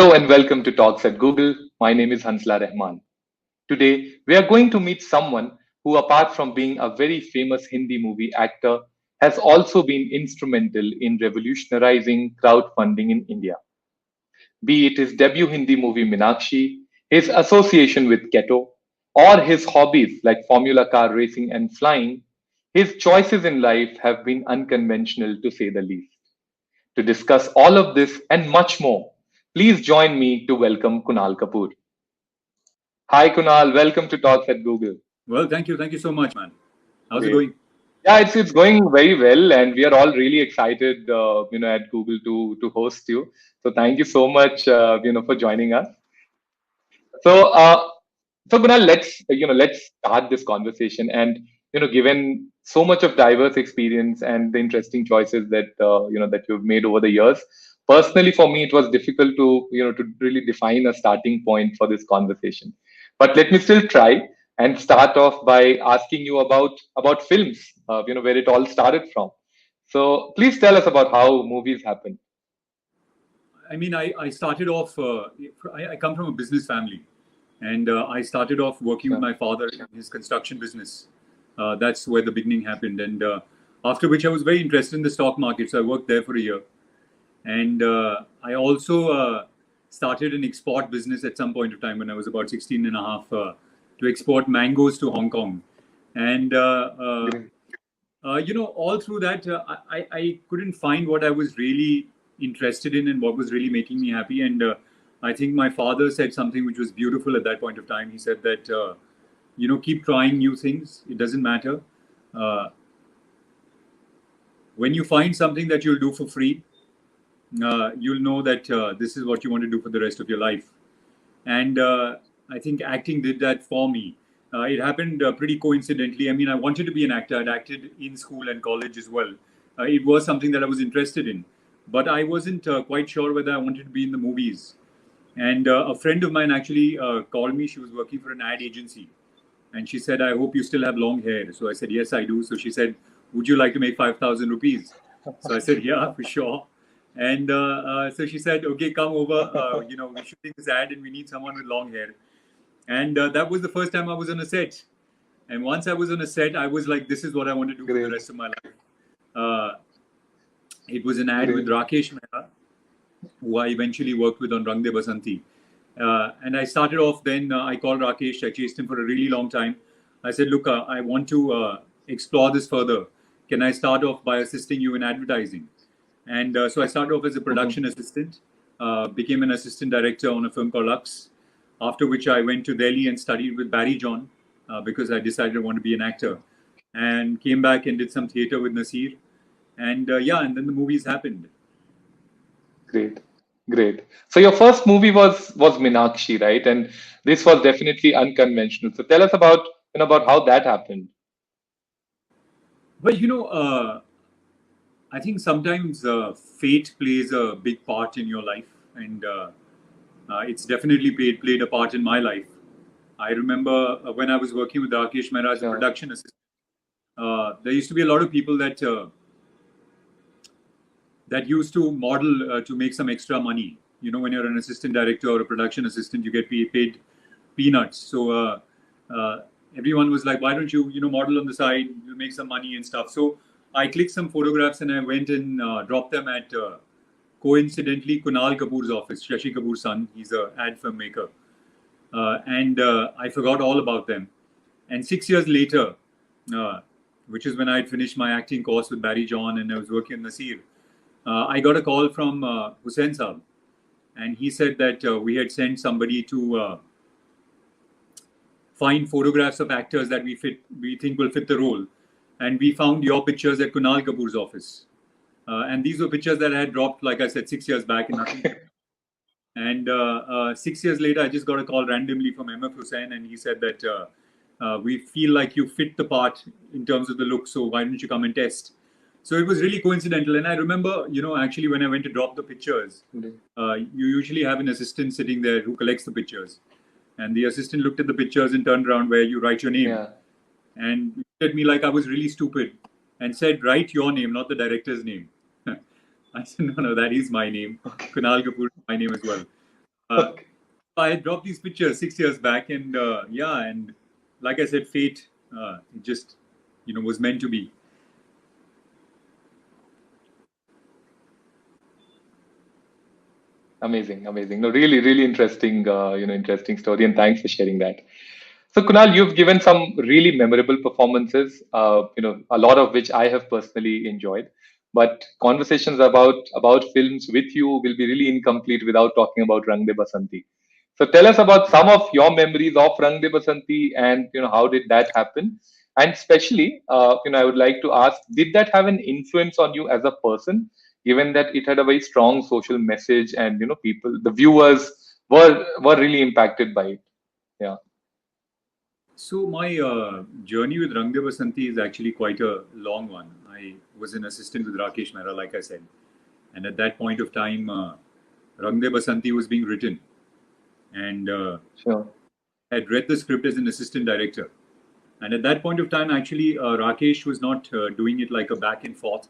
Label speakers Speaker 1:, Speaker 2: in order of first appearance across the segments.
Speaker 1: Hello and welcome to Talks at Google. My name is Hansla Rahman. Today, we are going to meet someone who, apart from being a very famous Hindi movie actor, has also been instrumental in revolutionizing crowdfunding in India. Be it his debut Hindi movie Minakshi, his association with Keto, or his hobbies like Formula car racing and flying, his choices in life have been unconventional to say the least. To discuss all of this and much more, please join me to welcome Kunal Kapoor. Hi Kunal, welcome to Talks at Google.
Speaker 2: Well, thank you. Thank you so much, man. How's it
Speaker 1: Great.
Speaker 2: going?
Speaker 1: Yeah, it's going very well, and we are all really excited, at Google to host you. So thank you so much, for joining us. So, so Kunal, let's start this conversation. And given so much of diverse experience and the interesting choices that you've made over the years, personally for me, it was difficult to really define a starting point for this conversation. But let me still try and start off by asking you about films, where it all started from. So please tell us about how movies happen.
Speaker 2: I mean, I started off, I come from a business family, and I started off working with
Speaker 1: Sure.
Speaker 2: my father in his construction business. That's where the beginning happened. And after which I was very interested in the stock market. So I worked there for a year. And I also started an export business at some point of time when I was about 16 and a half to export mangoes to Hong Kong. And
Speaker 1: Great.
Speaker 2: all through that, I couldn't find what I was really interested in and what was really making me happy. And I think my father said something which was beautiful at that point of time. He said that, keep trying new things. It doesn't matter. Uh, when you find something that you'll do for free, you'll know that this is what you want to do for the rest of your life. And I think acting did that for me. It happened pretty coincidentally. I mean, I wanted to be an actor. I'd acted in school and college as well. It was something that I was interested in, but I wasn't quite sure whether I wanted to be in the movies. And a friend of mine actually called me. She was working for an ad agency, and she said, "I hope you still have long hair." So I said, "Yes, I do." So she said, "Would you like to make 5,000 rupees?" So I said, "Yeah, for sure." And so she said, "Okay, come over. We're shooting this ad, and we need someone with long hair." And that was the first time I was on a set. And once I was on a set, I was like, "This is what I want to do for the
Speaker 1: Great.
Speaker 2: rest of my life." Uh, it was an ad with
Speaker 1: Great.
Speaker 2: Rakesh Mehra, who I eventually worked with on Rang De Basanti. And I started off then, I called Rakesh, I chased him for a really long time. I said, "Look, I want to explore this further. Can I start off by assisting you in advertising?" And so I started off as a
Speaker 1: Mhm.
Speaker 2: production assistant, became an assistant director on a film called Lux, after which I went to Delhi and studied with Barry John because I decided I want to be an actor. And came back and did some theater with Nasir. And and then the movies happened.
Speaker 1: Great. Great. So your first movie was Minakshi, right? And this was definitely unconventional. So tell us about how that happened.
Speaker 2: Well, I think sometimes fate plays a big part in your life, and it's definitely played a part in my life. I remember when I was working with Rakesh Mehra as a
Speaker 1: Sure.
Speaker 2: production assistant, there used to be a lot of people that used to model to make some extra money. When you're an assistant director or a production assistant, you get paid peanuts. So everyone was like, "Why don't you model on the side? You make some money and stuff." So I clicked some photographs and I went and dropped them at coincidentally Kunal Kapoor's office, Shashi Kapoor's son. He's a ad filmmaker, and I forgot all about them. And 6 years later, uh, which is when I had finished my acting course with Barry John and I was working in Nasir, I got a call from Hussain Saab, and he said that we had sent somebody to find photographs of actors that we think will fit the role, and we found your pictures at Kunal Kapoor's office. And these were pictures that I had dropped, like I said, 6 years back, and nothing.
Speaker 1: Okay.
Speaker 2: And 6 years later, I just got a call randomly from MF Hussain, and he said that we feel like you fit the part in terms of the look, so why don't you come and test? So it was really coincidental. And I remember, actually, when I went to drop the pictures,
Speaker 1: Great.
Speaker 2: you usually have an assistant sitting there who collects the pictures. And the assistant looked at the pictures and turned around where you write your name.
Speaker 1: Yeah.
Speaker 2: And looked at me like I was really stupid and said, "Write your name, not the director's name." I said, "No, no, that is my name.
Speaker 1: Okay.
Speaker 2: Kunal Kapoor is my name as well." Uh, I had dropped these pictures 6 years back, and and like I said, fate it just was meant to be.
Speaker 1: Amazing, amazing. No, really, really interesting, interesting story, and thanks for sharing that. So, Kunal, you've given some really memorable performances, a lot of which I have personally enjoyed. But conversations about films with you will be really incomplete without talking about Rang De Basanti. So, tell us about some of your memories of Rang De Basanti, and how did that happen? And especially, I would like to ask, did that have an influence on you as a person, given that it had a very strong social message, and people, the viewers were really impacted by it. Yeah.
Speaker 2: So my journey with Rang De Basanti is actually quite a long one. I was an assistant with Rakesh Mehra, like I said, and at that point of time, Rang De Basanti was being written, and
Speaker 1: Sure.
Speaker 2: I had read the script as an assistant director. And at that point of time, actually, Rakesh was not doing it like a back and forth.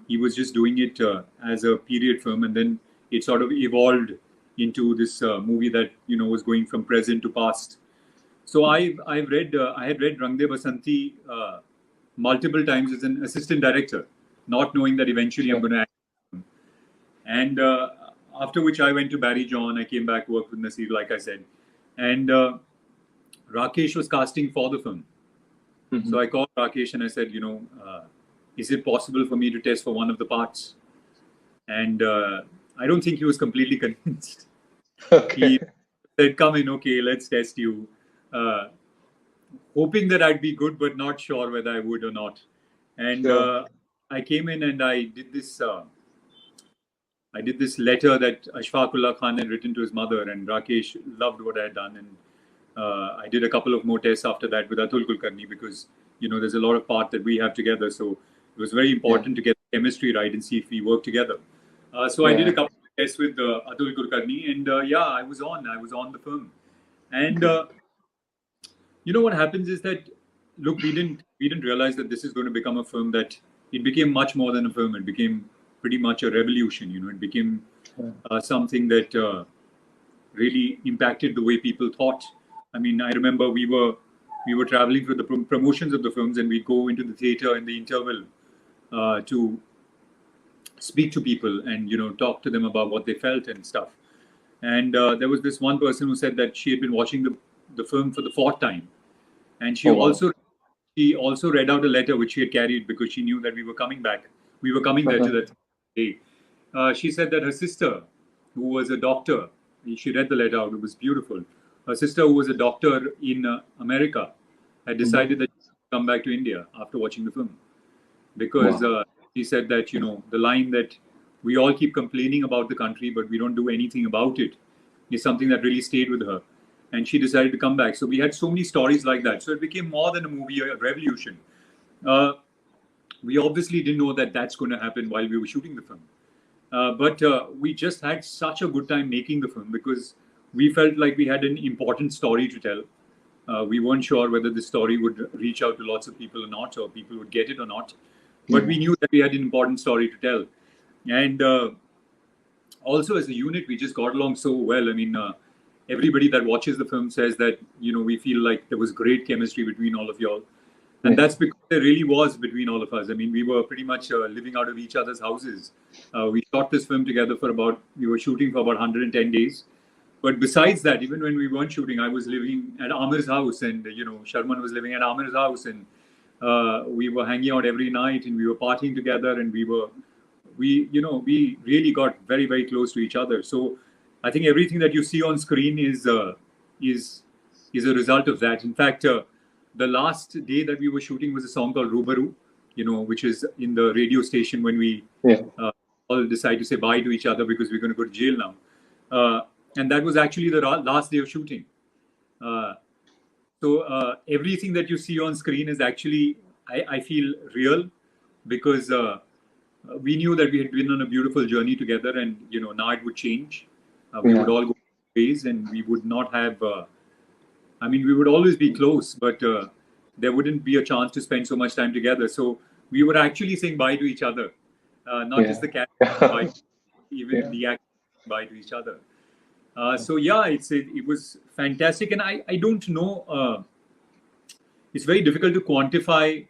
Speaker 2: He was just doing it as a period film, and then it sort of evolved into this movie that was going from present to past. So I had read Rang De Basanti multiple times as an assistant director, not knowing that eventually I'm
Speaker 1: Sure.
Speaker 2: going to act. And after which I went to Barry John. I came back, worked with Nasir, like I said, and Rakesh was casting for the film. So
Speaker 1: Mhm.
Speaker 2: I called Rakesh and I said, is it possible for me to test for one of the parts? And I don't think he was completely convinced. He
Speaker 1: Okay.
Speaker 2: said, come in, okay, let's test you. Uh, Hoping that I'd be good, but not sure whether I would or not. And
Speaker 1: Sure.
Speaker 2: I came in and I did this. I did this letter that Ashfaqullah Khan had written to his mother, and Rakesh loved what I had done. And I did a couple of more tests after that with Atul Kulkarni because there's a lot of part that we have together. So it was very
Speaker 1: Yeah.
Speaker 2: important to get the chemistry right and see if we work together. So I did a
Speaker 1: Yeah.
Speaker 2: couple of tests with Atul Kulkarni, and I was on. I was on the film, and
Speaker 1: Great.
Speaker 2: what happens is that look, we didn't realize that this is going to become a film that it became much more than a film. It became pretty much a revolution. It became
Speaker 1: Yeah.
Speaker 2: something that really impacted the way people thought. I mean, I remember we were traveling for the promotions of the films, and we'd go into the theater in the interval to speak to people and talk to them about what they felt and stuff. And there was this one person who said that she had been watching the film for the fourth time, and
Speaker 1: Oh wow.
Speaker 2: she also read out a letter which she had carried because she knew that we were coming back. We were coming there to
Speaker 1: Uh-huh.
Speaker 2: that day. She said that her sister, who was a doctor, she read the letter out. It was beautiful. Her sister, who was a doctor in America, had
Speaker 1: Mhm.
Speaker 2: decided that she would come back to India after watching the film because
Speaker 1: Wow.
Speaker 2: she said that the line that we all keep complaining about the country but we don't do anything about it is something that really stayed with her, and she decided to come back. So we had so many stories like that. So it became more than a movie, a revolution. Uh, we obviously didn't know that that's going to happen while we were shooting the film. But we just had such a good time making the film because we felt like we had an important story to tell. We weren't sure whether the story would reach out to lots of people or not, or people would get it or not. But
Speaker 1: Yeah.
Speaker 2: we knew that we had an important story to tell. And also, as a unit, we just got along so well. I mean, everybody that watches the film says that, we feel like there was great chemistry between all of y'all. And
Speaker 1: Yeah.
Speaker 2: that's because there really was between all of us. I mean, we were pretty much living out of each other's houses. We shot this film together we were shooting for about 110 days. But besides that, even when we weren't shooting, I was living at Amir's house, and Sharman was living at Amir's house, and we were hanging out every night, and we were partying together, and we really got very very close to each other. So I think everything that you see on screen is is a result of that. In fact, the last day that we were shooting was a song called Rubaru, which is in the radio station when we
Speaker 1: Yeah.
Speaker 2: uh, all decide to say bye to each other because we're going to go to jail now. And that was actually the last day of shooting. Uh, so everything that you see on screen is actually, I feel, real because we knew that we had been on a beautiful journey together, and now it would change. We would
Speaker 1: Yeah.
Speaker 2: all go ways, and we would not have. I mean, we would always be close, but there wouldn't be a chance to spend so much time together. So we were actually saying bye to each other, not just
Speaker 1: Yeah.
Speaker 2: the cat, bye, even
Speaker 1: Yeah.
Speaker 2: the act bye to each other. So yeah, it was fantastic, and I don't know. It's very difficult to quantify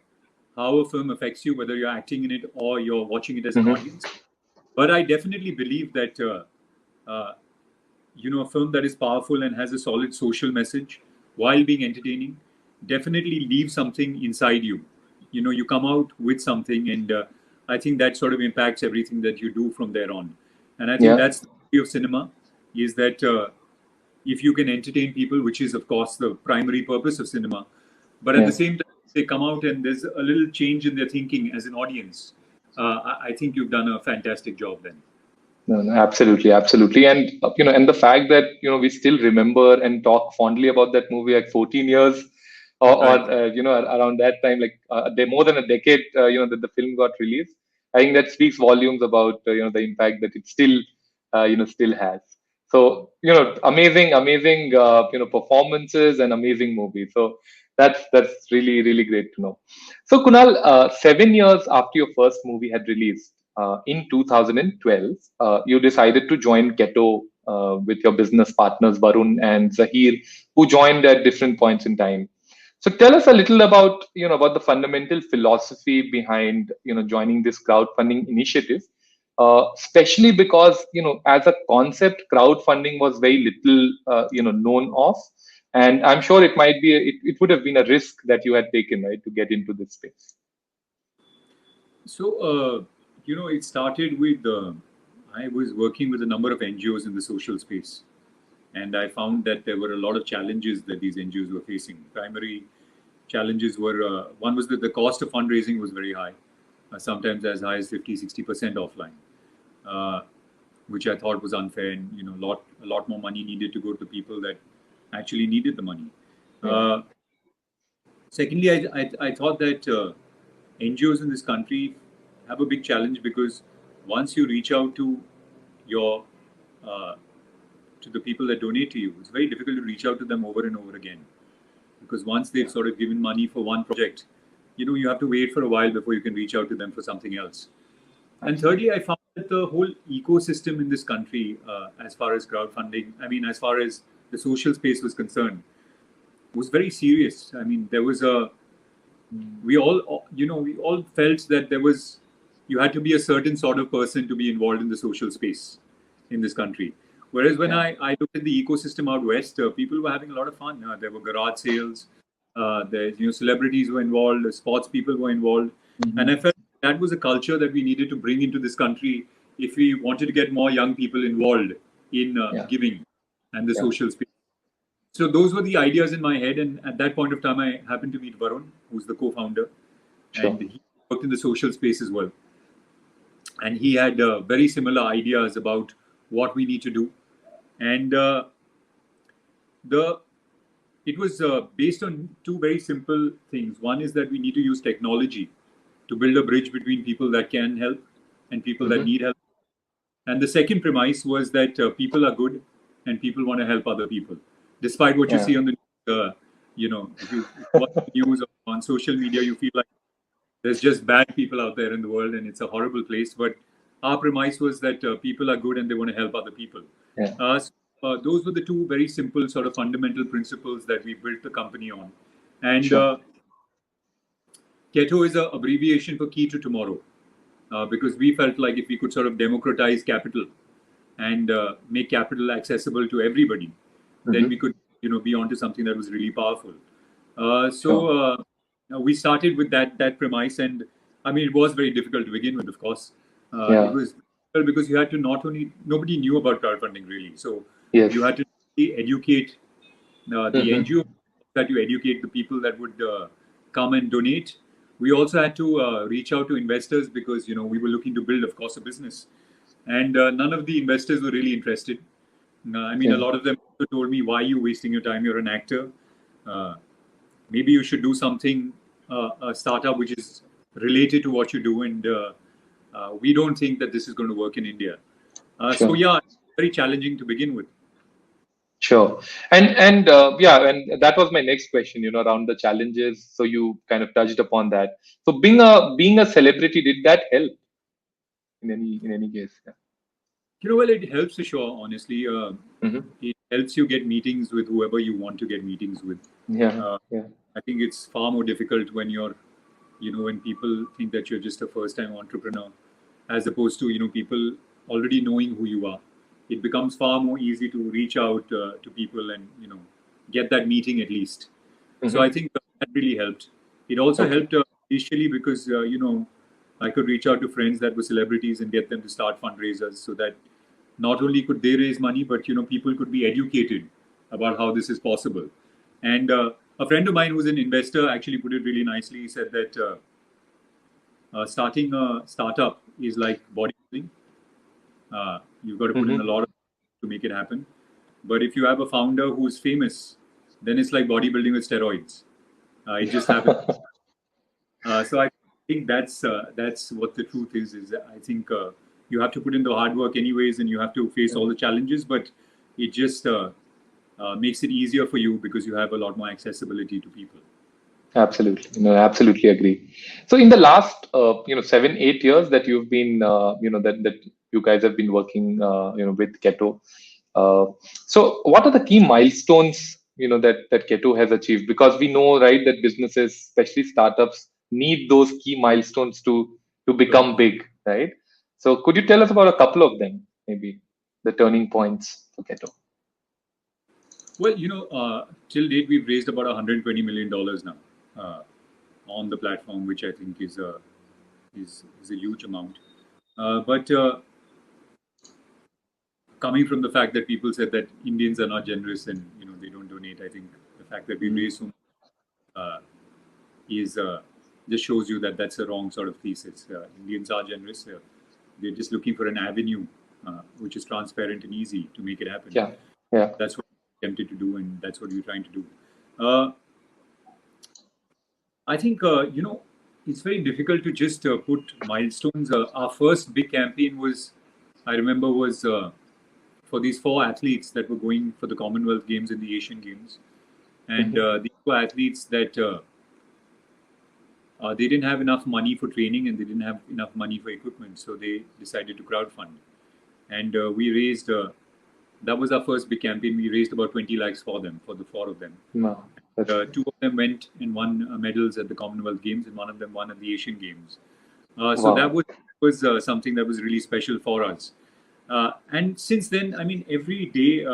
Speaker 2: how a film affects you, whether you're acting in it or you're watching it as an
Speaker 1: Hmm.
Speaker 2: audience. But I definitely believe that a film that is powerful and has a solid social message while being entertaining definitely leaves something inside you. You come out with something, and I think that sort of impacts everything that you do from there on. And I think
Speaker 1: Yeah,
Speaker 2: that's the beauty of cinema, is that if you can entertain people, which is of course the primary purpose of cinema, but at the
Speaker 1: yeah.
Speaker 2: same time they come out and there's a little change in their thinking as an audience. I think you've done a fantastic job then.
Speaker 1: No, no, absolutely, absolutely, and and the fact that we still remember and talk fondly about that movie like 14 years, or
Speaker 2: Right.
Speaker 1: around that time, like more than a decade, that the film got released. I think that speaks volumes about the impact that it still has. So amazing, amazing performances and amazing movie. So that's really really great to know. So Kunal, 7 years after your first movie had released in 2012, you decided to join Ghetto with your business partners Varun and Zahir, who joined at different points in time. So tell us a little about about the fundamental philosophy behind joining this crowdfunding initiative, especially because as a concept, crowdfunding was very little known of, and I'm sure it might be it would have been a risk that you had taken, right, to get into this space.
Speaker 2: So, it started with I was working with a number of NGOs in the social space, and I found that there were a lot of challenges that these NGOs were facing. Primary challenges were one was that the cost of fundraising was very high, sometimes as high as 50, 60% offline, uh, which I thought was unfair, and a lot more money needed to go to people that actually needed the money.
Speaker 1: Yeah,
Speaker 2: Uh, Secondly, I thought that NGOs in this country have a big challenge because once you reach out your uh, to the people that donate to you, it's very difficult to reach out to them over and over again, because once they've
Speaker 1: yeah,
Speaker 2: sort of given money for one project, you have to wait for a while before you can reach out to them for something else. And thirdly,
Speaker 1: absolutely.
Speaker 2: I found that the whole ecosystem in this country, as far as crowdfunding, I mean, as far as the social space was concerned, was very serious. I mean, there was a we all felt that you had to be a certain sort of person to be involved in the social space in this country. Whereas when
Speaker 1: Yeah.
Speaker 2: I looked at the ecosystem out west, people were having a lot of fun. There were garage sales, celebrities were involved, sports people were involved, and I
Speaker 1: Hmm.
Speaker 2: felt that was a culture that we needed to bring into this country if we wanted to get more young people involved in
Speaker 1: Yeah,
Speaker 2: giving and the
Speaker 1: yeah,
Speaker 2: social space. So those were the ideas in my head, and at that point of time, I happened to meet Varun, who's the co-founder, and
Speaker 1: sure.
Speaker 2: he worked in the social space as well. And he had very similar ideas about what we need to do, and the it was based on two very simple things. One is that we need to use technology to build a bridge between people that can help and people that
Speaker 1: Hmm.
Speaker 2: need help. And the second premise was that people are good and people want to help other people, despite what you
Speaker 1: Yeah,
Speaker 2: see on the news. If you watch the news or on social media, you feel like there's just bad people out there in the world and it's a horrible place. But our premise was that people are good and they want to help other people.
Speaker 1: yeah,
Speaker 2: Those were the two very simple sort of fundamental principles that we built the company on. And
Speaker 1: sure.
Speaker 2: KETO is an abbreviation for Key to Tomorrow, because we felt like if we could sort of democratize capital and make capital accessible to everybody, then
Speaker 1: Hmm.
Speaker 2: we could be onto something that was really powerful. Uh, so
Speaker 1: Sure.
Speaker 2: uh, we started with that premise, and I mean it was very difficult to begin with. Of course, it
Speaker 1: Yeah.
Speaker 2: was difficult because you had to not only nobody knew about crowdfunding really, so you
Speaker 1: Yes.
Speaker 2: had to educate the
Speaker 1: Hmm.
Speaker 2: NGO, that you educate the people that would come and donate. We also had to reach out to investors because we were looking to build, of course, a business, and none of the investors were really interested. I mean, a
Speaker 1: Yeah.
Speaker 2: lot of them told me, "Why are you wasting your time? You're an actor. Uh, Maybe you should do something, a startup which is related to what you do." And we don't think that this is going to work in India. So
Speaker 1: Sure.
Speaker 2: yeah, very challenging to begin with.
Speaker 1: Sure. And yeah, and that was my next question, around the challenges. So you kind of touched upon that. So being a celebrity, did that help in any case? Yeah.
Speaker 2: Well, it helps for sure. Honestly,
Speaker 1: Hmm.
Speaker 2: it helps you get meetings with whoever you want to get meetings with.
Speaker 1: Yeah,
Speaker 2: Uh,
Speaker 1: yeah.
Speaker 2: I think it's far more difficult when when people think that you're just a first-time entrepreneur, as opposed to people already knowing who you are. It becomes far more easy to reach out to people and get that meeting at least. So I
Speaker 1: Hmm.
Speaker 2: think that really helped. It also
Speaker 1: Okay.
Speaker 2: helped initially because I could reach out to friends that were celebrities and get them to start fundraisers, so that not only could they raise money, but people could be educated about how this is possible. And a friend of mine who's an investor actually put it really nicely. He said that starting a startup is like bodybuilding. You've got to put in a
Speaker 1: Hmm.
Speaker 2: lot of to make it happen. But if you have a founder who's famous, then it's like bodybuilding with steroids. It just happens. So I think that's what the truth is. Is I think you have to put in the hard work anyways, and you have to face all the challenges. But it just makes it easier for you because you have a lot more accessibility to people.
Speaker 1: Absolutely, no, absolutely agree. So, in the last, 7, 8 years that you've been, that you guys have been working, with Keto. Uh, so, what are the key milestones, that Keto has achieved? Because we know, right, that businesses, especially startups, need those key milestones to
Speaker 2: So,
Speaker 1: become big, right? So, could you tell us about a couple of them, maybe the turning points for Keto?
Speaker 2: well, till date we've raised about $120 million now uh, on the platform, which I think is a huge amount. But coming from the fact that people said that Indians are not generous and they don't donate, I think the fact that we've
Speaker 1: Mhm.
Speaker 2: raised so much uh, is just shows you that that's a wrong sort of thesis. Indians are generous. They're just looking for an avenue which is transparent and easy to make it happen.
Speaker 1: Yeah, yeah.
Speaker 2: That's what we're tempted to do, and that's what we're trying to do. Uh, I think it's very difficult to just put milestones. Our first big campaign was, I remember, was for these four athletes that were going for the Commonwealth Games and the Asian Games, and
Speaker 1: Hmm.
Speaker 2: these were athletes that they didn't have enough money for training and they didn't have enough money for equipment, so they decided to crowdfund. And we raised, that was our first big campaign. We raised about 20 lakhs for them, for the four of them.
Speaker 1: No, that's
Speaker 2: Two of them went and won medals at the Commonwealth Games, and one of them won at the Asian Games. So that
Speaker 1: wow.
Speaker 2: was something that was really special for us. And since then, I mean, every day,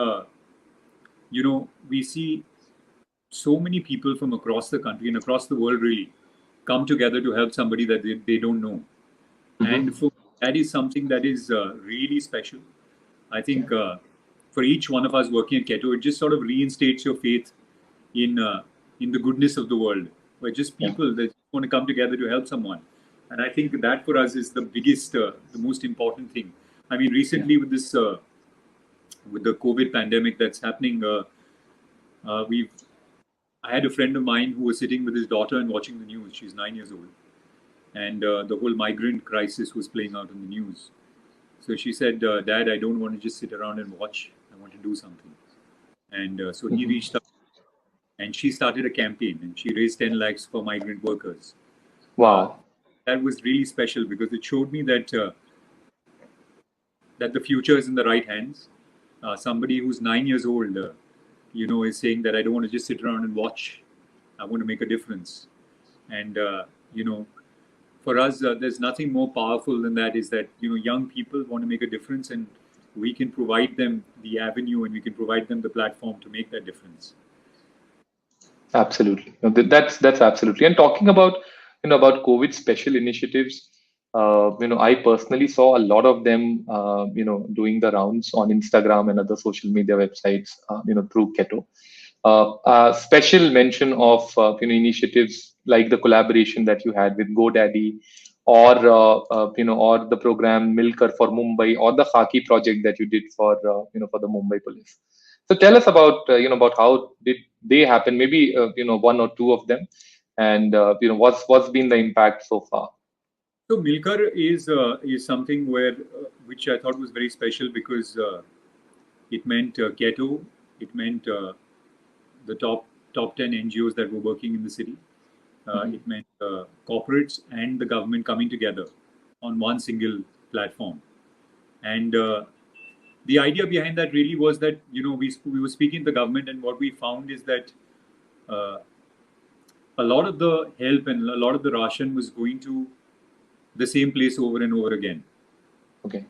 Speaker 2: we see so many people from across the country and across the world really come together to help somebody that they don't know. And
Speaker 1: Hmm.
Speaker 2: for that is something that is really special. I
Speaker 1: Yeah,
Speaker 2: think for each one of us working at Keto, it just sort of reinstates your faith in the goodness of the world. We're just
Speaker 1: yeah.
Speaker 2: people that want to come together to help someone, and I think that for us is the biggest, the most important thing. I mean,
Speaker 1: Yeah.
Speaker 2: recently with this with the COVID pandemic that's happening, we've I had a friend of mine who was sitting with his daughter and watching the news. She's 9 years old, and the whole migrant crisis was playing out in the news. So she said, "Dad, I don't want to just sit around and watch. I want to do something." And so he
Speaker 1: Hmm.
Speaker 2: reached out, and she started a campaign, and she raised 10 lakhs for migrant workers. Uh,
Speaker 1: Wow.
Speaker 2: that was really special because it showed me that the future is in the right hands. Somebody who's 9 years old, is saying that I don't want to just sit around and watch. I want to make a difference. And you know, for us, there's nothing more powerful than that. Is that young people want to make a difference, and we can provide them the avenue, and we can provide them the platform to make that difference.
Speaker 1: Absolutely. No, that's absolutely. And talking about about COVID special initiatives, I personally saw a lot of them, doing the rounds on Instagram and other social media websites, through Keto. Special mention of initiatives like the collaboration that you had with GoDaddy, or the program Milker for Mumbai, or the Khaki project that you did for the Mumbai police. So tell us about about how did they happen? Maybe one or two of them, and what's been the impact so far?
Speaker 2: So Milkar is something where which I thought was very special because it meant Keto, it meant the top 10 NGOs that were working in the city.
Speaker 1: Hmm.
Speaker 2: It meant corporates and the government coming together on one single platform. And the idea behind that really was that, we were speaking to the government, and what we found is that uh, a lot of the help and a lot of the ration was going to the same place over and over again.
Speaker 1: Okay.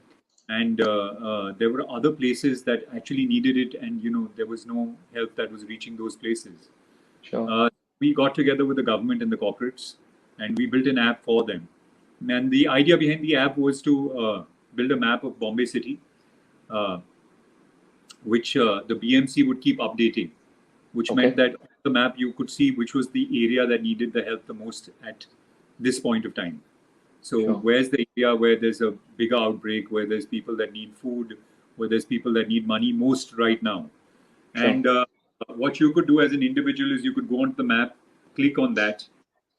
Speaker 2: And there were other places that actually needed it, and there was no help that was reaching those places.
Speaker 1: Sure.
Speaker 2: We got together with the government and the corporates, and we built an app for them. And the idea behind the app was to build a map of Bombay City, uh, which the BMC would keep updating, which
Speaker 1: Okay.
Speaker 2: meant that on the map you could see which was the area that needed the help the most at this point of time. So
Speaker 1: Sure.
Speaker 2: where's the area where there's a bigger outbreak, where there's people that need food, where there's people that need money most right now.
Speaker 1: Sure.
Speaker 2: And what you could do as an individual is you could go onto the map, click on that.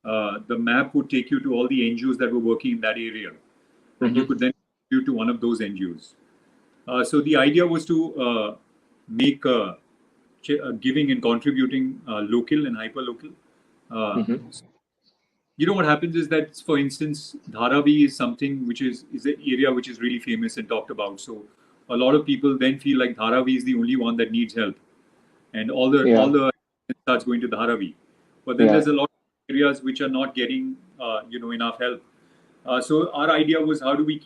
Speaker 2: The map would take you to all the NGOs that were working in that area, and you could then contribute to one of those NGOs. So the idea was to make giving and contributing local and hyper local. What happens is that, for instance, Dharavi is something which is an area which is really famous and talked about. So a lot of people then feel like Dharavi is the only one that needs help, and all the starts going to Dharavi. But then there's a lot of areas which are not getting enough help. So our idea was, how do we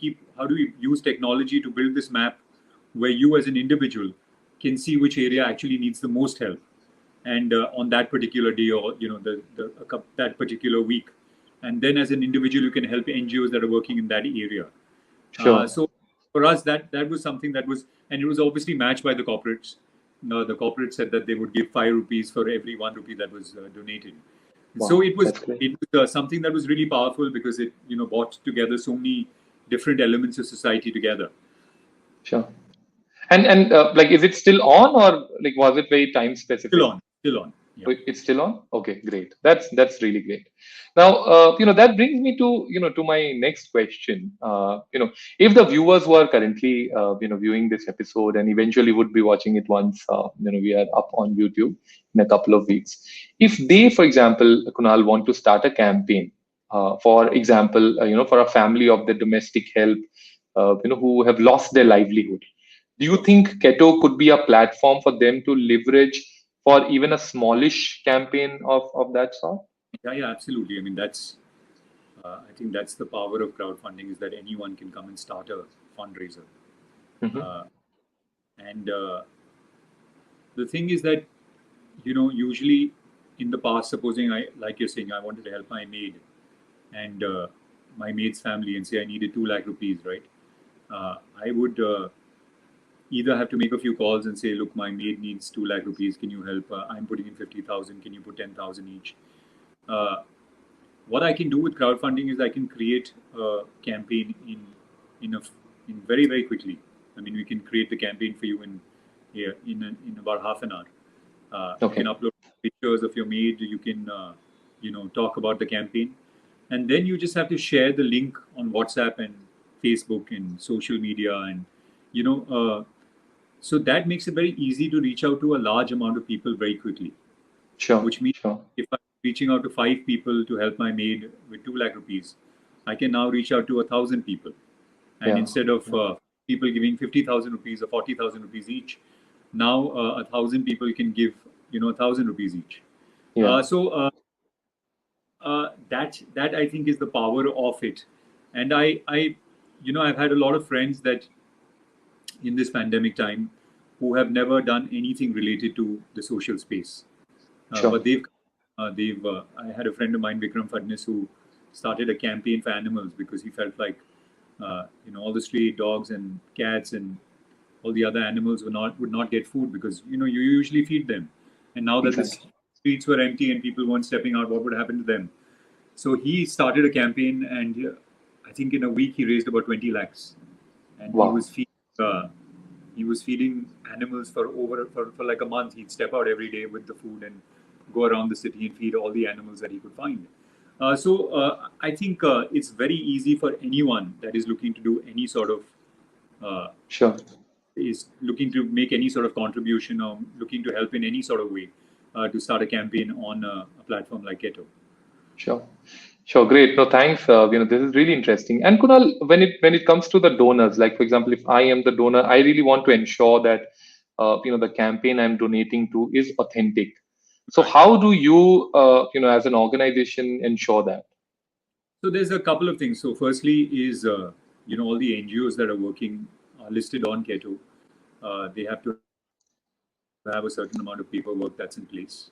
Speaker 2: use technology to build this map where you as an individual can see which area actually needs the most help, and on that particular day, or that particular week, and then as an individual you can help NGOs that are working in that area.
Speaker 1: Sure.
Speaker 2: So for us, that was something that was, and it was obviously matched by the corporates. The corporate said that they would give 5 rupees for every 1 rupee that was donated.
Speaker 1: Wow,
Speaker 2: so it was
Speaker 1: something
Speaker 2: that was really powerful, because it brought together so many different elements of society together.
Speaker 1: Sure. And like, is it still on, or like, was it very time specific?
Speaker 2: Still on. Yeah.
Speaker 1: It's still on. Okay, great. That's really great. Now, that brings me to to my next question. If the viewers who are currently viewing this episode and eventually would be watching it once we are up on YouTube in a couple of weeks, if they, for example, Kunal, want to start a campaign, for example, for a family of the domestic help, who have lost their livelihood, do you think Keto could be a platform for them to leverage for even a smallish campaign of that sort?
Speaker 2: Yeah, absolutely. I mean, I think that's the power of crowdfunding, is that anyone can come and start a fundraiser. And the thing is that, usually in the past, supposing like you're saying, I wanted to help my maid and my maid's family, and say I needed 2 lakh rupees, right? I would either have to make a few calls and say, look, my maid needs 2 lakh rupees. Can you help? I'm putting in 50,000. Can you put 10,000 each? What I can do with crowdfunding is I can create a campaign in very, very quickly. I mean, we can create the campaign for you in about half an hour. You can upload pictures of your maid. You can talk about the campaign, and then you just have to share the link on WhatsApp and Facebook and social media, and so that makes it very easy to reach out to a large amount of people very quickly.
Speaker 1: Sure.
Speaker 2: Which means if I'm reaching out to 5 people to help my maid with 2 lakh rupees, I can now reach out to 1,000 people. And instead of people giving 50,000 rupees or 40,000 rupees each, now 1,000 people can give 1,000 rupees each. So that I think is the power of it. And I've had a lot of friends that in this pandemic time who have never done anything related to the social space. But I had a friend of mine, Vikram Fadnis, who started a campaign for animals, because he felt like, all the stray dogs and cats and all the other animals would not get food, because, you usually feed them. And now that the streets were empty and people weren't stepping out, what would happen to them? So he started a campaign, and I think in a week he raised about 20 lakhs. And he was feeding animals for like a month. He'd step out every day with the food and go around the city and feed all the animals that he could find. So I think it's very easy for anyone that is looking to do any sort of is looking to make any sort of contribution, or looking to help in any sort of way, to start a campaign on a platform like Keto.
Speaker 1: Sure, great. No, thanks. This is really interesting. And Kunal, when it comes to the donors, like for example, if I am the donor, I really want to ensure that the campaign I'm donating to is authentic. So
Speaker 2: Right.
Speaker 1: how do you, as an organization, ensure that?
Speaker 2: So there's a couple of things. So firstly is all the NGOs that are working are listed on Keto. They have to have a certain amount of paperwork that's in place.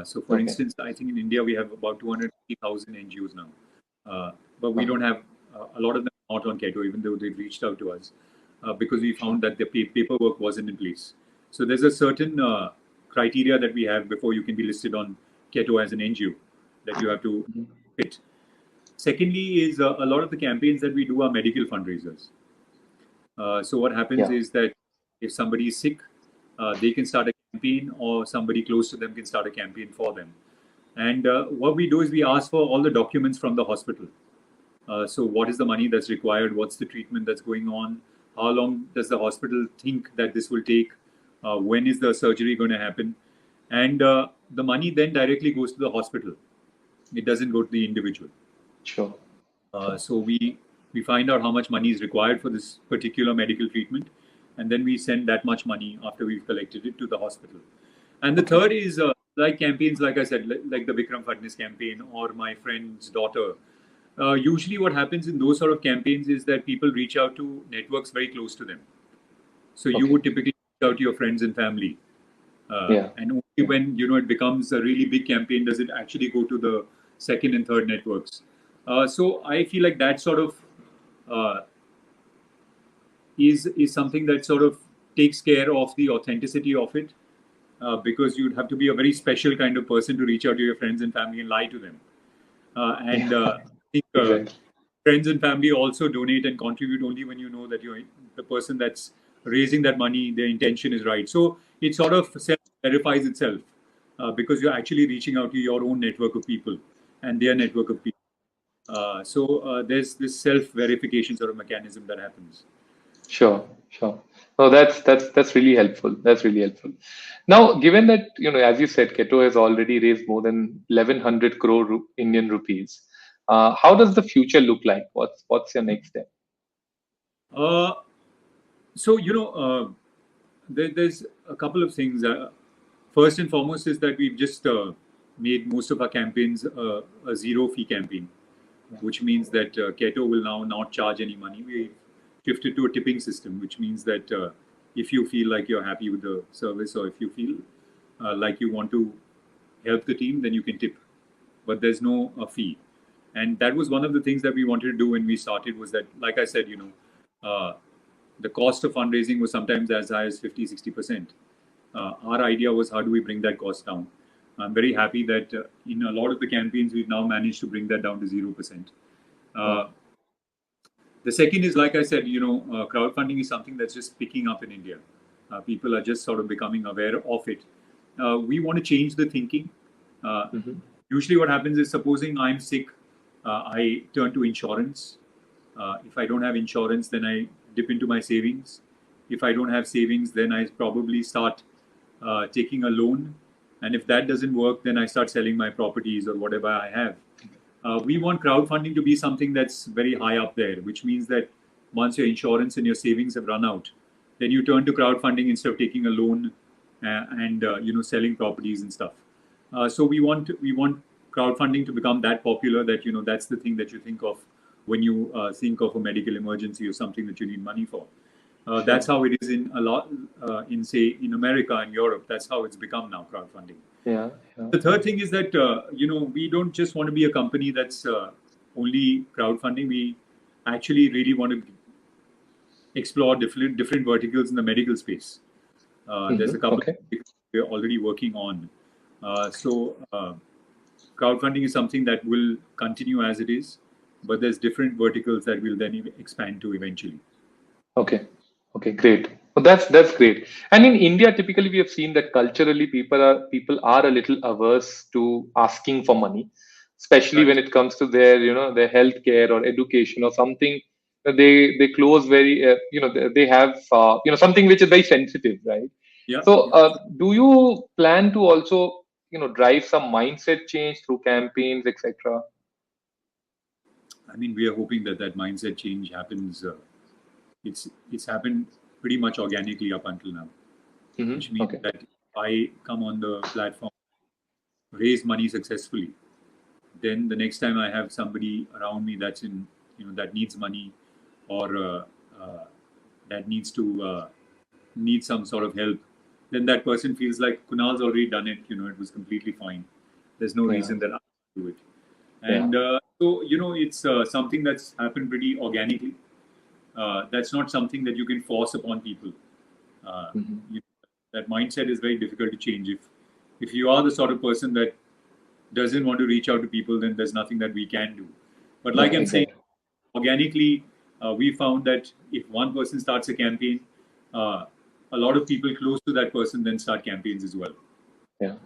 Speaker 2: So for instance, I think in India we
Speaker 1: Okay.
Speaker 2: have about 250,000 NGOs now, but we don't have
Speaker 1: Uh-huh.
Speaker 2: a lot of them are not on Keto, even though they've reached out to us because we found that the
Speaker 1: Sure.
Speaker 2: paperwork wasn't in place. So there's a certain criteria that we have before you can be listed on Keto as an NGO that you have to
Speaker 1: Mhm.
Speaker 2: fit. Secondly, is a lot of the campaigns that we do are medical fundraisers. So what happens
Speaker 1: Yeah.
Speaker 2: is that if somebody is sick, they can start a campaign, or somebody close to them can start a campaign for them. And what we do is we ask for all the documents from the hospital. So what is the money that's required? What's the treatment that's going on? How long does the hospital think that this will take? When is the surgery going to happen? And the money then directly goes to the hospital. It doesn't go to the individual.
Speaker 1: Sure. Sure.
Speaker 2: So we find out how much money is required for this particular medical treatment, and then we send that much money after we've collected it to the hospital. And the
Speaker 1: Okay.
Speaker 2: third is like campaigns, like I said, like the Vikram Fadnis campaign or my friend's daughter. Usually, what happens in those sort of campaigns is that people reach out to networks very close to them. So you
Speaker 1: Okay.
Speaker 2: would typically reach out to your friends and family,
Speaker 1: Yeah.
Speaker 2: and only
Speaker 1: Yeah.
Speaker 2: when it becomes a really big campaign does it actually go to the second and third networks. So I feel like that sort of uh, is something that sort of takes care of the authenticity of it, because you'd have to be a very special kind of person to reach out to your friends and family and lie to them. And
Speaker 1: Yeah.
Speaker 2: I think
Speaker 1: Exactly.
Speaker 2: friends and family also donate and contribute only when you know that you're the person that's raising that money, their intention is right. So it sort of self verifies itself, because you're actually reaching out to your own network of people and their network of people. So there's this self verification sort of mechanism that happens.
Speaker 1: Sure, sure. No, that's really helpful. That's really helpful. Now, given that as you said, Keto has already raised more than 1,100 crore Indian rupees. How does the future look like? What's your next step?
Speaker 2: Uh, so there's a couple of things. First and foremost is that we've just made most of our campaigns a zero fee campaign, which means that Keto will now not charge any money. We shifted to a tipping system, which means that if you feel like you're happy with the service, or if you feel like you want to help the team, then you can tip, but there's no fee. And that was one of the things that we wanted to do when we started, was that, like I said, uh, the cost of fundraising was sometimes as high as 50, 60%. Our idea was, how do we bring that cost down? I'm very happy that in a lot of the campaigns, we've now managed to bring that down to 0%.
Speaker 1: Wow.
Speaker 2: Uh, the second is, like I said, crowdfunding is something that's just picking up in India. People are just sort of becoming aware of it. We want to change the thinking. Uh,
Speaker 1: Hmm.
Speaker 2: Usually, what happens is, supposing I'm sick, I turn to insurance. If I don't have insurance, then I dip into my savings. If I don't have savings, then I probably start taking a loan. And if that doesn't work, then I start selling my properties or whatever I have. We want crowdfunding to be something that's very high up there, which means that once your insurance and your savings have run out, then you turn to crowdfunding instead of taking a loan, and selling properties and stuff. So we want crowdfunding to become that popular that that's the thing that you think of when you think of a medical emergency or something that you need money for. That's
Speaker 1: Sure.
Speaker 2: how it is in a lot, in say in America and Europe. That's how it's become now, crowdfunding.
Speaker 1: Yeah. Yeah.
Speaker 2: The third thing is that we don't just want to be a company that's only crowdfunding. We actually really want to explore different verticals in the medical space. There's a couple of
Speaker 1: Okay.
Speaker 2: verticals we're already working on. So crowdfunding is something that will continue as it is, but there's different verticals that will then expand to eventually.
Speaker 1: Okay. Okay. Great. Well, that's great. And in India, typically we have seen that culturally people are a little averse to asking for money, especially
Speaker 2: Right.
Speaker 1: when it comes to their healthcare or education or something. They close very they have something which is very sensitive, right?
Speaker 2: Yeah.
Speaker 1: So
Speaker 2: Yeah.
Speaker 1: do you plan to also drive some mindset change through campaigns, etc.?
Speaker 2: I mean, we are hoping that that mindset change happens. It's happened pretty much organically up until now, which means
Speaker 1: Okay.
Speaker 2: that if I come on the platform, raise money successfully, then the next time I have somebody around me that's in, that needs money, or uh, that needs some sort of help, then that person feels like Kunal's already done it. It was completely fine. There's no
Speaker 1: Yeah.
Speaker 2: reason that I can do it.
Speaker 1: Yeah.
Speaker 2: And so it's something that's happened pretty organically. That's not something that you can force upon people. Uh,
Speaker 1: Hmm.
Speaker 2: you, that mindset is very difficult to change. If you are the sort of person that doesn't want to reach out to people, then there's nothing that we can do. But
Speaker 1: Yeah.
Speaker 2: like I'm saying,
Speaker 1: Exactly.
Speaker 2: organically, we found that if one person starts a campaign, uh, a lot of people close to that person then start campaigns as well.
Speaker 1: Yeah.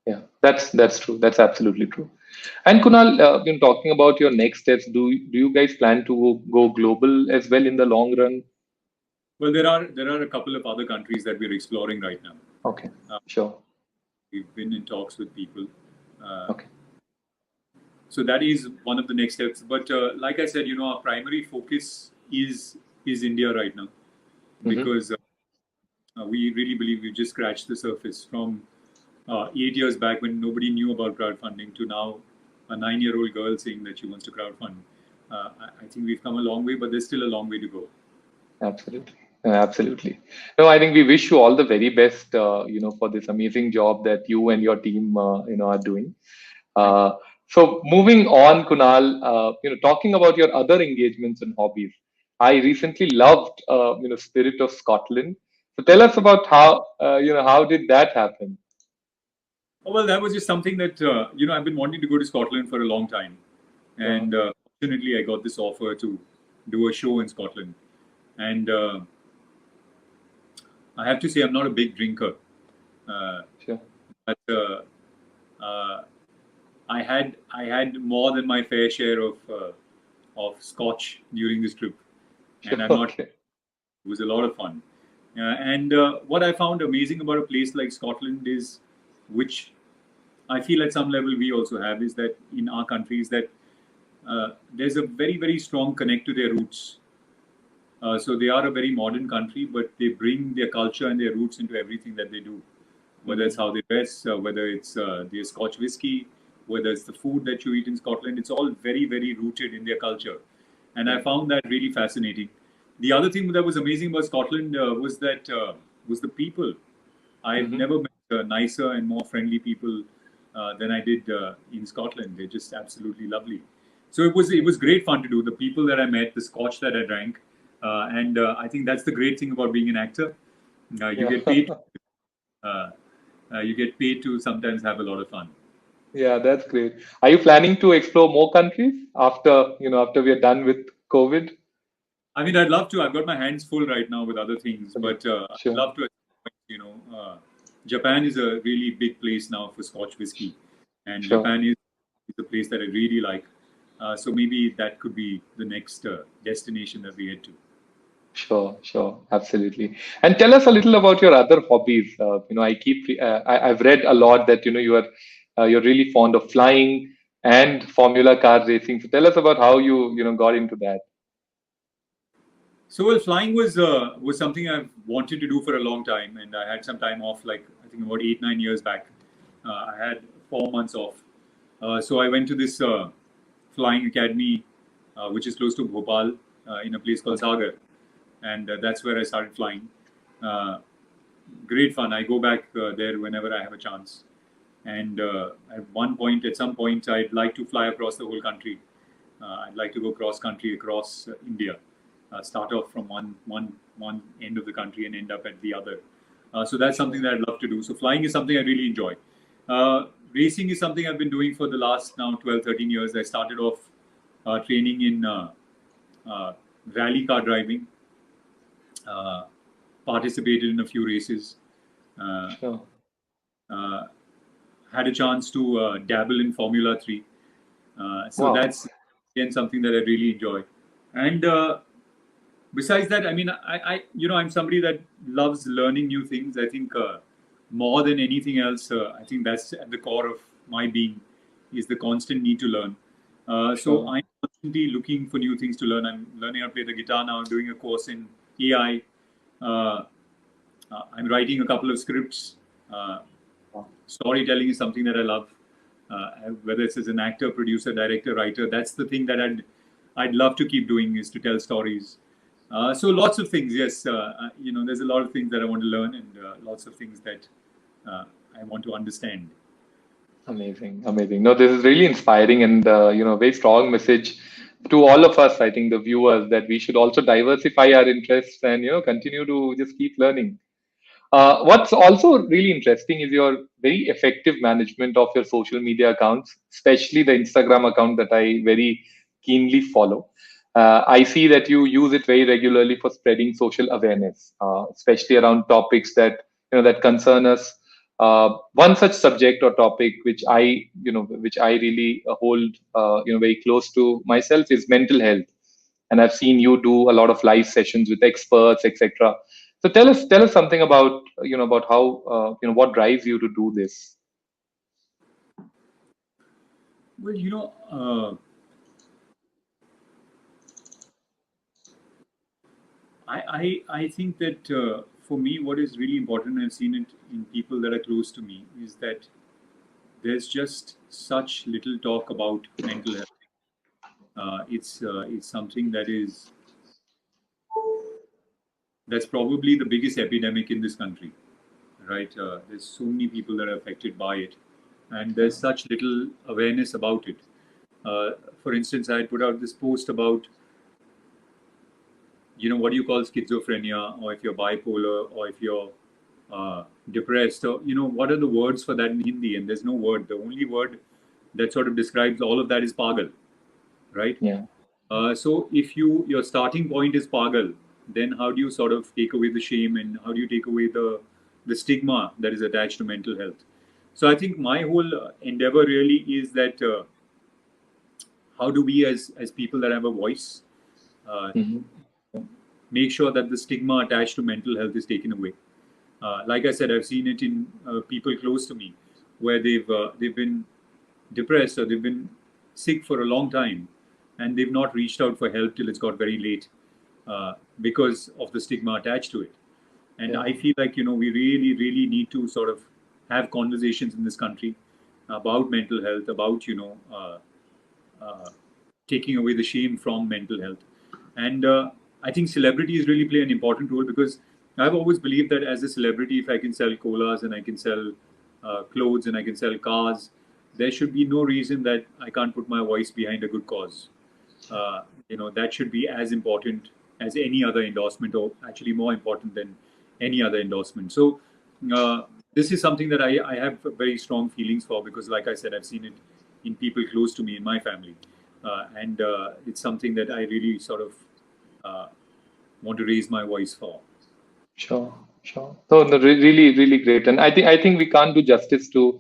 Speaker 1: Yeah. That's true. That's absolutely true. And Kunal, talking about your next steps, do you guys plan to go global as well in the long run?
Speaker 2: Well, there are a couple of other countries that we're exploring right now.
Speaker 1: Okay.
Speaker 2: Uh,
Speaker 1: Sure.
Speaker 2: we've been in talks with people. Uh,
Speaker 1: Okay.
Speaker 2: so that is one of the next steps. But like I said, our primary focus is India right now,
Speaker 1: Hmm.
Speaker 2: because we really believe we've just scratched the surface from 8 years back when nobody knew about crowdfunding to now a 9-year-old girl saying that she wants to crowdfund. I think we've come a long way, but there's still a long way to go.
Speaker 1: Absolutely. Absolutely. No, I think we wish you all the very best, for this amazing job that you and your team, are doing.
Speaker 2: Thank you.
Speaker 1: Uh, so moving on, Kunal, talking about your other engagements and hobbies, I recently loved, Spirit of Scotland. So tell us about how did that happen?
Speaker 2: Oh, well, that was just something that I've been wanting to go to Scotland for a long time,
Speaker 1: Sure,
Speaker 2: and fortunately, I got this offer to do a show in Scotland. And I have to say, I'm not a big drinker, uh,
Speaker 1: sure.
Speaker 2: but uh, I had more than my fair share of scotch during this trip,
Speaker 1: Sure.
Speaker 2: and I'm not.
Speaker 1: Okay.
Speaker 2: It was a lot of fun. And what I found amazing about a place like Scotland is, which I feel at some level we also have, is that in our country is that there's a very, very strong connect to their roots. So they are a very modern country, but they bring their culture and their roots into everything that they do. Whether it's
Speaker 1: Hmm.
Speaker 2: how they dress, whether it's their Scotch whiskey, whether it's the food that you eat in Scotland, it's all very, very rooted in their culture. And I
Speaker 1: Yeah.
Speaker 2: found that really fascinating. The other thing that was amazing about Scotland was the people. I've
Speaker 1: Hmm.
Speaker 2: never met nicer and more friendly people than I did in Scotland. They're just absolutely lovely. So it was great fun to do. The people that I met, the Scotch that I drank, and I think that's the great thing about being an actor. You
Speaker 1: Yeah.
Speaker 2: get paid. Uh, you get paid to sometimes have a lot of fun.
Speaker 1: Yeah, that's great. Are you planning to explore more countries after we are done with COVID?
Speaker 2: I mean, I'd love to. I've got my hands full right now with other things,
Speaker 1: Okay.
Speaker 2: but I'd
Speaker 1: Sure.
Speaker 2: love to. You know, Japan is a really big place now for Scotch whiskey, and
Speaker 1: Sure.
Speaker 2: Japan is a place that I really like. So maybe that could be the next destination that we head to.
Speaker 1: Sure, sure, absolutely. And tell us a little about your other hobbies. I've read a lot that you're really fond of flying and Formula car racing. So tell us about how you got into that.
Speaker 2: So well, flying was something I've wanted to do for a long time, and I had some time off, like I think about 8 9 years back. I had 4 months off, so I went to this flying academy, which is close to Bhopal, in a place called
Speaker 1: Okay.
Speaker 2: Sagar, and that's where I started flying. Uh, Great fun. I go back there whenever I have a chance. And at some point, I'd like to fly across the whole country. I'd like to go cross country across India. Start off from one end of the country and end up at the other. So that's something
Speaker 1: Sure.
Speaker 2: that I'd love to do. So flying is something I really enjoy. Racing is something I've been doing for the last now 12, 13 years. I started off training in uh, rally car driving, uh, participated in a few races, uh,
Speaker 1: Sure.
Speaker 2: uh, had a chance to dabble in Formula 3. So
Speaker 1: Wow.
Speaker 2: that's again something that I really enjoy. And besides that, I mean, I'm somebody that loves learning new things. I think more than anything else, I think that's at the core of my being is the constant need to learn. So
Speaker 1: Sure.
Speaker 2: I'm looking for new things to learn. I'm learning how to play the guitar now. I'm doing a course in AI. Uh, I'm writing a couple of scripts. Uh, Storytelling is something that I love. Whether it's as an actor, producer, director, writer, that's the thing that I'd love to keep doing, is to tell stories. So lots of things, yes. There's a lot of things that I want to learn, and lots of things that I want to understand.
Speaker 1: Amazing, amazing. No, this is really inspiring and very strong message to all of us. I think the viewers that we should also diversify our interests and continue to just keep learning. What's also really interesting is your very effective management of your social media accounts, especially the Instagram account that I very keenly follow. I see that you use it very regularly for spreading social awareness, especially around topics that that concern us. One such subject or topic which I really hold very close to myself is mental health, and I've seen you do a lot of live sessions with experts, etc. So tell us something about about how what drives you to do this.
Speaker 2: Well, I think that for me, what is really important, I've seen it in people that are close to me, is that there's just such little talk about mental health. It's something that's probably the biggest epidemic in this country, right? There's so many people that are affected by it, and there's such little awareness about it. Uh, for instance, I had put out this post about what do you call schizophrenia, or if you're bipolar, or if you're depressed, or what are the words for that in Hindi? And there's no word. The only word that sort of describes all of that is pagal, right?
Speaker 1: Yeah,
Speaker 2: So if your starting point is pagal, then how do you sort of take away the shame, and how do you take away the stigma that is attached to mental health? So I think my whole endeavor really is that how do we, as people that have a voice, uh,
Speaker 1: hmm
Speaker 2: make sure that the stigma attached to mental health is taken away. Like I said, I've seen it in people close to me, where they've been depressed, or they've been sick for a long time, and they've not reached out for help till it's got very late, because of the stigma attached to it. And
Speaker 1: yeah,
Speaker 2: I feel like we really, really need to sort of have conversations in this country about mental health, about uh, taking away the shame from mental health. And I think celebrities really play an important role, because I've always believed that as a celebrity, if I can sell colas, and I can sell clothes, and I can sell cars, there should be no reason that I can't put my voice behind a good cause. That should be as important as any other endorsement, or actually more important than any other endorsement. So uh, this is something that I have very strong feelings for, because, like I said, I've seen it in people close to me, in my family, and it's something that I really sort of uh, want to raise my voice for.
Speaker 1: sure, sure. So no, really, really great, and I think we can't do justice to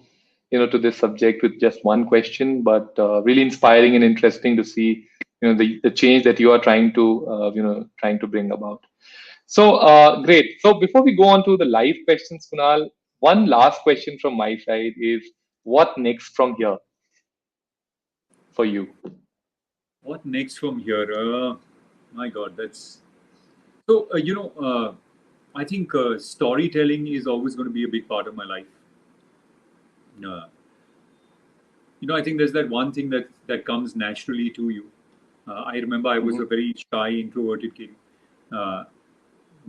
Speaker 1: to this subject with just one question, but really inspiring and interesting to see the change that you are trying to trying to bring about. So great. So before we go on to the live questions, Kunal, one last question from my side is, what next from here for you?
Speaker 2: What next from here? My God, that's so. I think storytelling is always going to be a big part of my life. Uh, I think there's that one thing that comes naturally to you. I remember I was
Speaker 1: Hmm.
Speaker 2: a very shy, introverted kid, uh,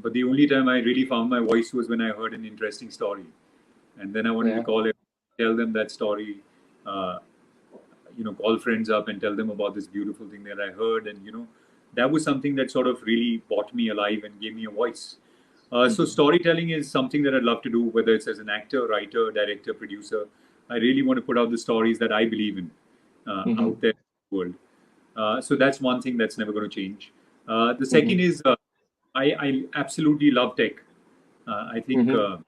Speaker 2: but the only time I really found my voice was when I heard an interesting story, and then I wanted to
Speaker 1: Yeah.
Speaker 2: call it, tell them that story. Uh, call friends up and tell them about this beautiful thing that I heard, and that was something that sort of really brought me alive and gave me a voice. So
Speaker 1: Hmm.
Speaker 2: storytelling is something that I'd love to do, whether it's as an actor, writer, director, producer. I really want to put out the stories that I believe in
Speaker 1: Hmm.
Speaker 2: out there in the world. So that's one thing that's never going to change. The second
Speaker 1: Hmm.
Speaker 2: is I absolutely love tech. I think
Speaker 1: Hmm.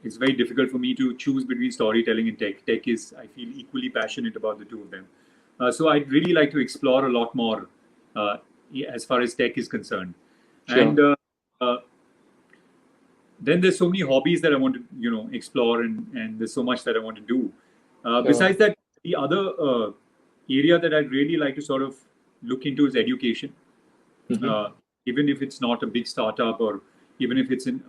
Speaker 2: it's very difficult for me to choose between storytelling and tech. Tech is, I feel, equally passionate about the two of them. So I'd really like to explore a lot more uh, as far as tech is concerned. And
Speaker 1: Sure.
Speaker 2: uh, then there's so many hobbies that I want to explore, and there's so much that I want to do.
Speaker 1: Sure.
Speaker 2: Besides that, the other area that I'd really like to sort of look into is education.
Speaker 1: Mm-hmm.
Speaker 2: uh, Even if it's not a big startup, or even if it's in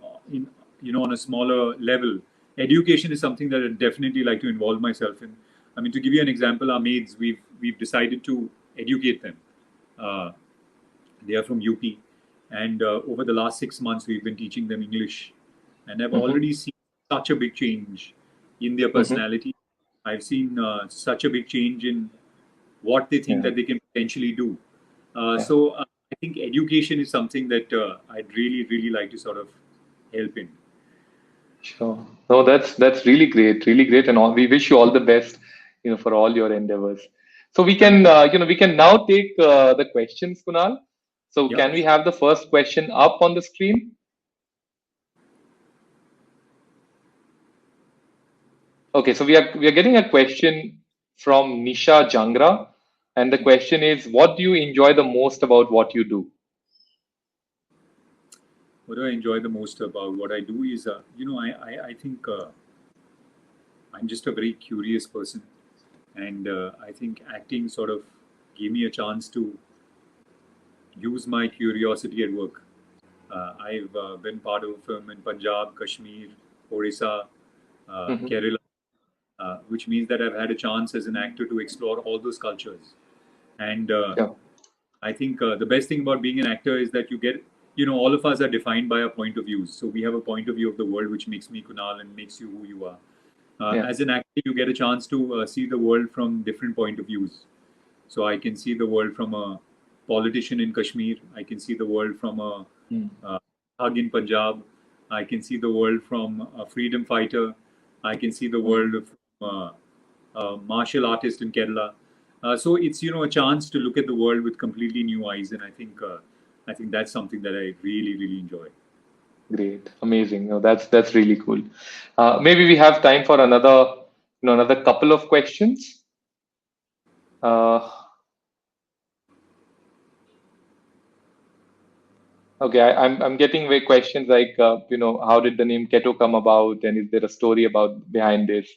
Speaker 2: on a smaller level, education is something that I definitely like to involve myself in. I mean, to give you an example, our maids, we've decided to educate them. Uh, they are from UP, and over the last 6 months, we've been teaching them English, and I've
Speaker 1: Mm-hmm.
Speaker 2: already seen such a big change in their
Speaker 1: Mm-hmm.
Speaker 2: personality. I've seen such a big change in what they think
Speaker 1: Yeah.
Speaker 2: that they can potentially do.
Speaker 1: Yeah.
Speaker 2: So I think education is something that I'd really, really like to sort of help in.
Speaker 1: Sure. No, that's really great, really great, and all, we wish you all the best, for all your endeavors. So we
Speaker 2: Thank
Speaker 1: can,
Speaker 2: you.
Speaker 1: we can now take the questions, Kunal. So
Speaker 2: Yeah.
Speaker 1: can we have the first question up on the screen? Okay, so we are getting a question from Nisha Jangra, and the question is, what do you enjoy the most about what you do?
Speaker 2: What do I enjoy the most about what I do is, I think I'm just a very curious person, and I think acting sort of gave me a chance to use my curiosity at work. I've been part of a film in Punjab, Kashmir, Orissa,
Speaker 1: Hmm.
Speaker 2: Kerala, which means that I've had a chance as an actor to explore all those cultures. And
Speaker 1: Sure.
Speaker 2: I think the best thing about being an actor is that you get, all of us are defined by our point of views. So we have a point of view of the world which makes me Kunal and makes you who you are.
Speaker 1: Yeah.
Speaker 2: As an actor, you get a chance to see the world from different point of views. So I can see the world from a politician in Kashmir. I can see the world from a
Speaker 1: Mm.
Speaker 2: thug in Punjab. I can see the world from a freedom fighter. I can see the
Speaker 1: Mm.
Speaker 2: world from a martial artist in Kerala. So it's a chance to look at the world with completely new eyes, and I think that's something that I really really enjoy.
Speaker 1: Great, amazing. No, that's really cool. Maybe we have time for another couple of questions. Uh, okay, I'm getting very questions like, how did the name Keto come about, and is there a story about behind this?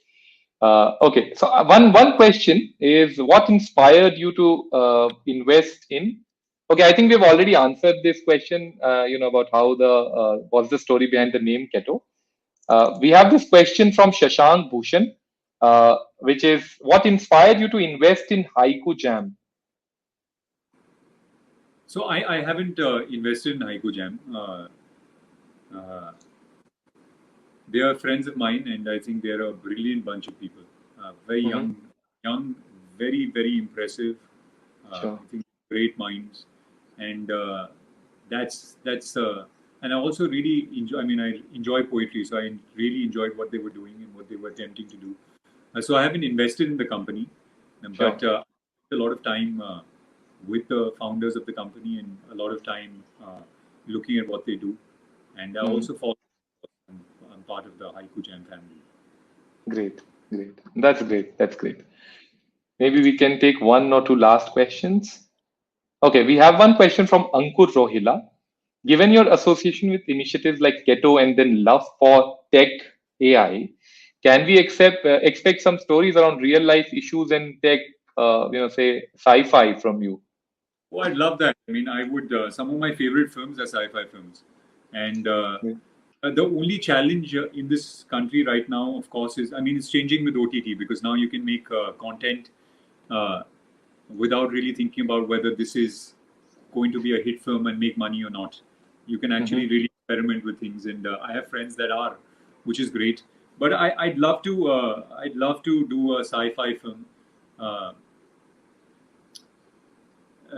Speaker 1: Okay, so one question is, what inspired you to invest in? Okay, I think we've already answered this question. About how the what's the story behind the name Keto. We have this question from Shashank Bhushan, which is, what inspired you to invest in Haiku Jam?
Speaker 2: So I haven't invested in Haiku Jam. Uh, they are friends of mine, and I think they're a brilliant bunch of people. Very
Speaker 1: Hmm.
Speaker 2: young, very very impressive.
Speaker 1: Sure.
Speaker 2: I think great minds, and that's and I also really enjoy. I mean, I enjoy poetry, so I really enjoyed what they were doing and what they were attempting to do. So I haven't invested in the company,
Speaker 1: Sure.
Speaker 2: but a lot of time with the founders of the company, and a lot of time looking at what they do, and I
Speaker 1: Mhm.
Speaker 2: also follow. I'm part of the Haiku Jam family.
Speaker 1: Great. Great. That's great. That's great. Maybe we can take one or two last questions. Okay, we have one question from Ankur Rohila. Given your association with initiatives like Keto and then love for tech AI, can we expect some stories around real life issues and tech, say sci-fi from you?
Speaker 2: Oh, I'd love that. I mean, I would. Some of my favorite films are sci-fi films, and the only challenge in this country right now, of course, is I mean, it's changing with OTT because now you can make content uh, without really thinking about whether this is going to be a hit film and make money or not. You can actually
Speaker 1: Mm-hmm.
Speaker 2: really experiment with things, and I have friends that are, which is great. But I'd love to. I'd love to do a sci-fi film. Uh,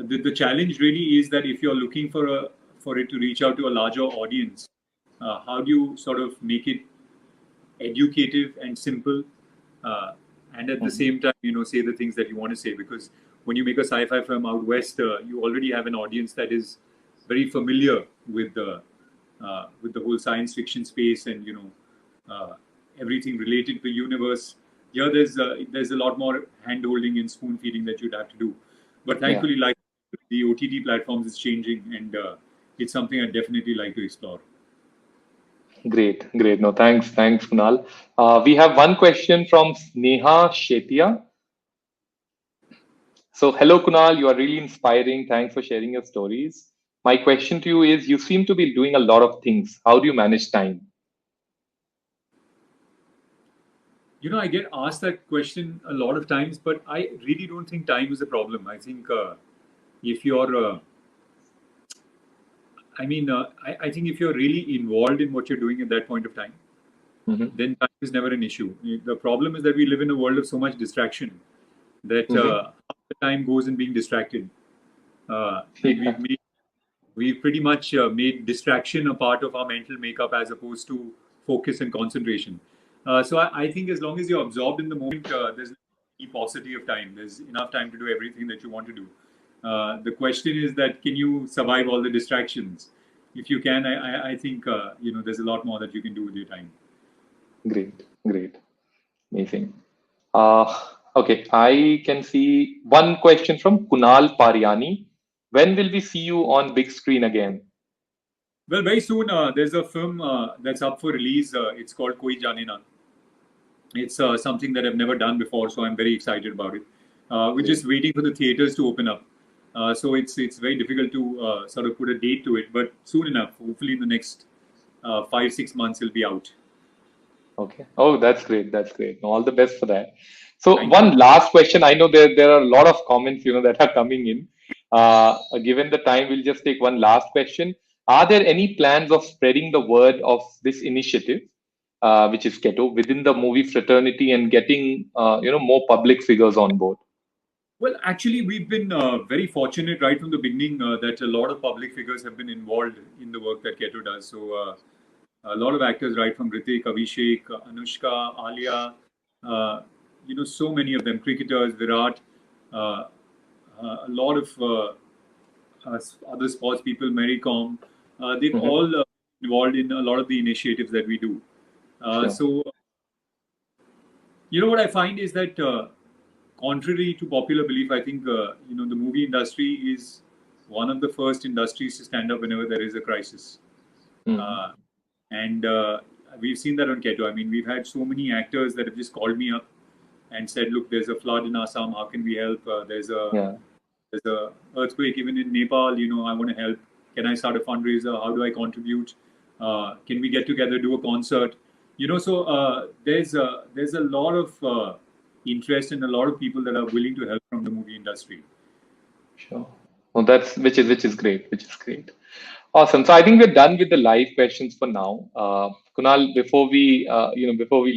Speaker 2: the challenge really is that if you're looking for it to reach out to a larger audience, how do you sort of make it educative and simple, uh, and at the
Speaker 1: Mm-hmm.
Speaker 2: same time, say the things that you want to say? Because when you make a sci-fi film out west, you already have an audience that is very familiar with the whole science fiction space, and everything related to the universe. Here, there's a lot more hand holding and spoon feeding that you'd have to do. But
Speaker 1: Yeah.
Speaker 2: thankfully, like the OTT platforms is changing, and it's something I definitely like to explore.
Speaker 1: Great. Great. No, thanks, Kunal. We have one question from Sneha Shetia. So, hello, Kunal. You are really inspiring. Thanks for sharing your stories. My question to you is: you seem to be doing a lot of things. How do you manage time?
Speaker 2: I get asked that question a lot of times, but I really don't think time is a problem. I think if you're, I think if you're really involved in what you're doing at that point of time,
Speaker 1: Hmm.
Speaker 2: then time is never an issue. The problem is that we live in a world of so much distraction that
Speaker 1: Hmm.
Speaker 2: half the time goes in being distracted, and
Speaker 1: Yeah,
Speaker 2: we've pretty much made distraction a part of our mental makeup as opposed to focus and concentration. So I think as long as you're absorbed in the moment, there's no any paucity of time. There's enough time to do everything that you want to do. The question is that can you survive all the distractions? If you can, I think there's a lot more that you can do with your time.
Speaker 1: great, great, amazing. Uh, okay, I can see one question from Kunal Pariani. When will we see you on big screen again?
Speaker 2: Well, very soon there's a film that's up for release. It's called Koi Jaane Na. It's something that I've never done before, so I'm very excited about it. We're
Speaker 1: Great,
Speaker 2: just waiting for the theaters to open up, so it's very difficult to sort of put a date to it. But soon enough, hopefully in the next 5 6 months, it'll be out.
Speaker 1: okay. Oh, that's great. That's great. All the best for that. So,
Speaker 2: Thank you.
Speaker 1: one last question. I know there are a lot of comments, that are coming in. Given the time, we'll just take one last question. Are there any plans of spreading the word of this initiative, which is Keto, within the movie fraternity and getting, more public figures on board?
Speaker 2: Well, actually, we've been very fortunate right from the beginning that a lot of public figures have been involved in the work that Keto does. So, a lot of actors, right from Ritik, Abhishek, Anushka, Alia, uh, so many of them, cricketers, Virat, uh, a lot of other sports people, Mary Com, they've
Speaker 1: Hmm.
Speaker 2: all involved in a lot of the initiatives that we do.
Speaker 1: Sure.
Speaker 2: So, what I find is that, contrary to popular belief, I think the movie industry is one of the first industries to stand up whenever there is a crisis,
Speaker 1: Hmm.
Speaker 2: uh, and we've seen that on Keto. I mean, we've had so many actors that have just called me up and said, "Look, there's a flood in Assam. How can we help?
Speaker 1: Yeah.
Speaker 2: There's a earthquake even in Nepal. I want to help. Can I start a fundraiser? How do I contribute? Can we get together, do a concert? So there's a lot of interest and a lot of people that are willing to help from the movie industry.
Speaker 1: Sure. Well, that's which is great, which is great. Awesome. So I think we're done with the live questions for now. Kunal, before we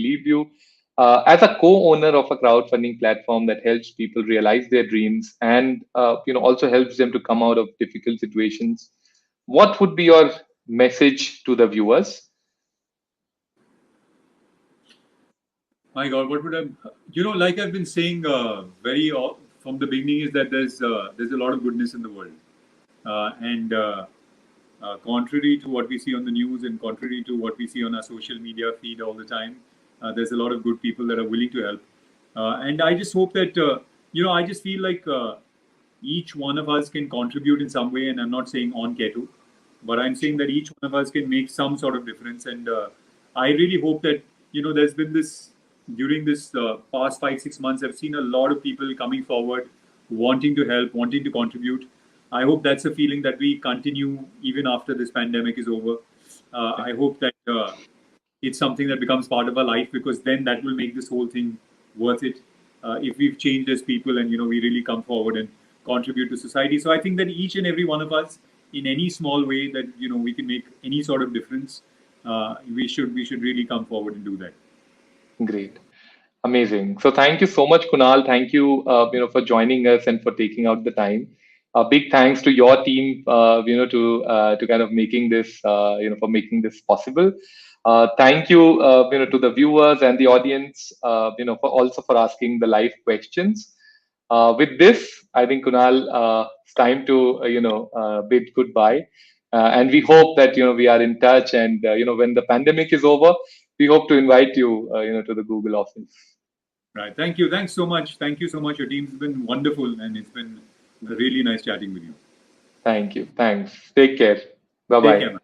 Speaker 1: leave you, as a co-owner of a crowdfunding platform that helps people realize their dreams and also helps them to come out of difficult situations, what would be your message to the viewers?
Speaker 2: My God, what would I? Like I've been saying from the beginning, is that there's a lot of goodness in the world, and contrary to what we see on the news and contrary to what we see on our social media feed all the time, there's a lot of good people that are willing to help, and I just hope that I just feel like each one of us can contribute in some way, and I'm not saying on Keto, but I'm saying that each one of us can make some sort of difference. And I really hope that there's been this during this past 5 6 months. I've seen a lot of people coming forward, wanting to help, wanting to contribute. I hope that's a feeling that we continue even after this pandemic is over. I hope that it's something that becomes part of our life, because then that will make this whole thing worth it. If we've changed as people, and we really come forward and contribute to society. So I think that each and every one of us, in any small way that we can make any sort of difference, we should really come forward and do that.
Speaker 1: Great. Amazing. So thank you so much, Kunal. Thank you, for joining us and for taking out the time. A big thanks to your team, to kind of making this, for making this possible. Thank you, to the viewers and the audience, for also for asking the live questions. With this, I think Kunal, it's time to, bid goodbye. And we hope that we are in touch, and when the pandemic is over, we hope to invite you, to the Google office.
Speaker 2: Right. Thank you. Thanks so much. Thank you so much. Your team's been wonderful, and it's been really nice chatting with you.
Speaker 1: Thank you. Thanks. Take care. Bye
Speaker 2: Take
Speaker 1: bye.
Speaker 2: care, man.